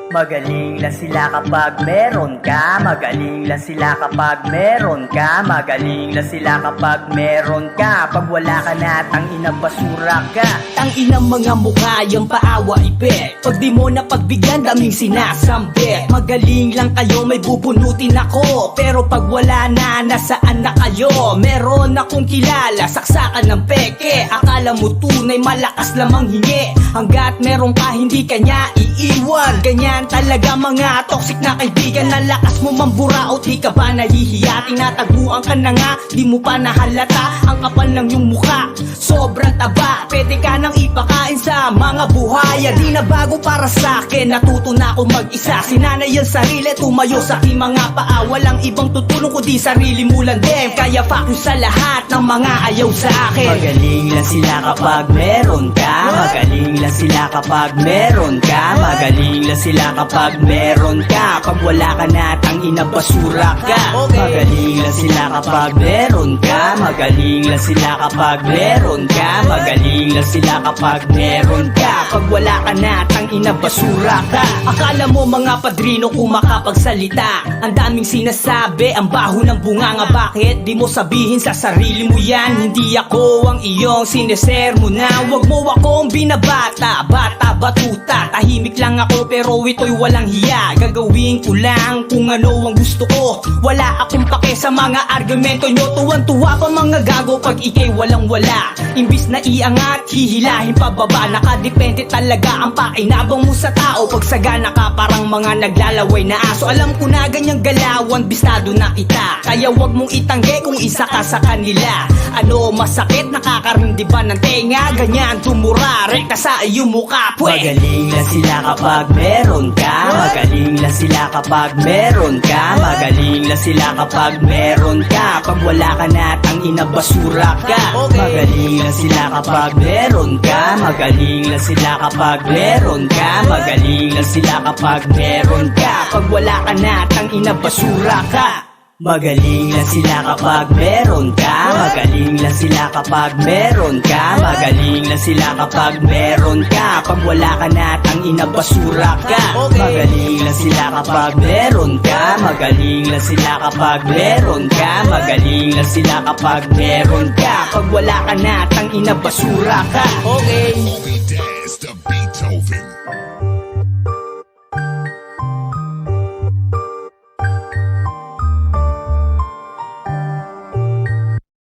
Magaling lang sila kapag meron ka. Magaling lang sila kapag meron ka. Magaling lang sila kapag meron ka. Pag wala ka na, tangina basura ka. Tanginang mga mukha yung paawa ipe. Pag di mo na pagbigyan, daming sinasambit. Magaling lang kayo, may bubunutin ako. Pero pag wala na, nasaan na kayo? Meron akong kilala, saksakan ng peke. Akala mo tunay, malakas lamang hingi. Hanggat meron ka, hindi kanya iiwan. Ganyan talaga mga toxic na kaibigan. Nalakas mo mamburaot, di ka ba nahihiya? Tinataguan ka na nga, di mo pa nahalata. Ang kapal lang yung mukha, sobrang taba. Pwede ka nang ipakain sa mga buhaya. Di na bago para sa akin, natuto na ako mag-isa. Sinanay ang sarili, tumayo sa aking mga paa. Walang ibang tutulong kundi sarili mo lang din. Kaya fuck you sa lahat ng mga ayaw sa akin. Magaling lang sila kapag meron ka. Magaling lang sila kapag meron ka. Magaling lang sila kapag meron ka. Pag wala ka na, tangina basura ka. Magaling lang sila kapag meron ka. Magaling lang sila kapag meron ka. Magaling lang sila kapag meron ka. Pag wala ka na, tangina basura ka. Akala mo mga padrino kung makapagsalita. Ang daming sinasabi, ang baho ng bunganga. Bakit di mo sabihin sa sarili mo yan? Hindi ako ang iyong sineser mo na. Wag mo akong binabata, bata batuta. Tahimik lang ako pero ito'y walang hiya. Gagawin ko lang kung ano ang gusto ko. Wala akong pake sa mga argumento nyo. Tuwan-tuwa pa mga gago pag ikay walang-wala. Imbis na iangat, hihilahin pababa. Nakadepende talaga ang pakinabang mo sa tao. Pag sagana ka parang mga naglalaway na aso. Alam ko na ganyang galawan, bistado na kita. Kaya wag mong itangge kung isa ka sa kanila. Ano masakit, nakakarindi ba ng tenga? Ganyan tumura, rekta sa iyong mukha pwe. Magaling lang sila kapag meron ka. Magaling lang sila kapag meron ka. Magaling lang sila kapag meron ka. Pag wala ka na, tangina basura ka. Magaling lang sila kapag meron ka. Magaling lang sila kapag meron ka. Magaling lang sila kapag meron ka. Pag wala ka na, tangina basura ka. Magaling lang sila kapag meron ka. Magaling lang sila kapag meron ka. Magaling lang sila kapag meron ka. Pag wala ka na, tangina basura ka. Magaling lang sila kapag meron ka. Magaling lang sila kapag meron ka. Magaling lang sila kapag meron ka. Pag wala ka na, tangina basura ka. Okay. Bobby Dance, the beat.